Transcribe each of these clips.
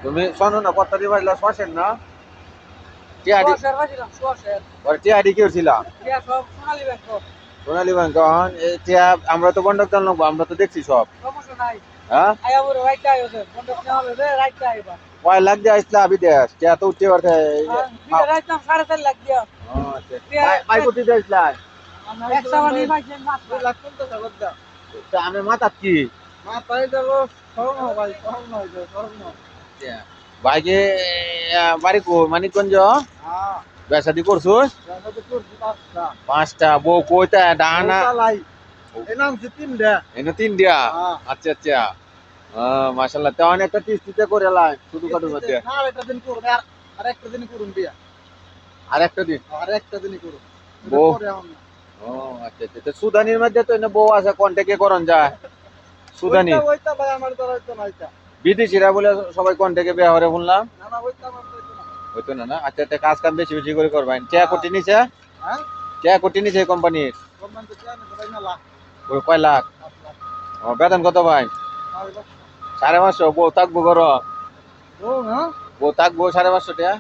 তুমি শোনো না কত দিয়ে বাজলা শোষেন না টিআডি ওর টিআডি কি ছিল সোনালী ব্যাংক কখন এটা আমরা তো বন্ধক জানলাম আমরা তো দেখছি সব হ্যাঁ কয় লাখ দিয়ে আসলা বিদেশ টিয়া তো উঠতে পারতে ভাই কোটি দিয়ে আসলা আমি মাথা কি ভাইকে বাড়ি কো মানিকগঞ্জ বেসাদি করছুস 5টা বউ কইতা ডানা এনে 3 দিয়া আচ্ছা আচ্ছা মাশাআল্লাহ তো অনেকটা কিস্তিতে করে লাই শুধু কাটু মধ্যে আরেকটা দিন বউ ও আচ্ছা আচ্ছা সুদানির মধ্যে তো এনে বউ আছে কন্টাক্টে করন যায় সুদানি বিদেশিরা বলে সবাই কন্টাক্টে বিয়া হরে শুনলাম হইতো না না আচ্ছা আচ্ছা কাজ কাম বেশি বেশি করে করবেন টিয়া কোটি নিছে টিয়া কোটি নিছে কোম্পানির কয় লাখ ও বেতন কত ভাই 550 বউ থাকবো ঘর বউ থাকবো 550 টাকা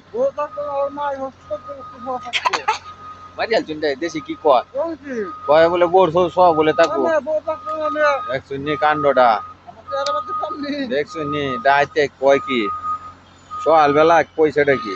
মারিয়াল চুন্ডাই দেশি কি কয় কয় বলে বোর সব বলে থাকবো দেখছুন নি কাণ্ডটা দেখছুন নি দাইতে কয় কি সকাল বেলা পয়সাটা কি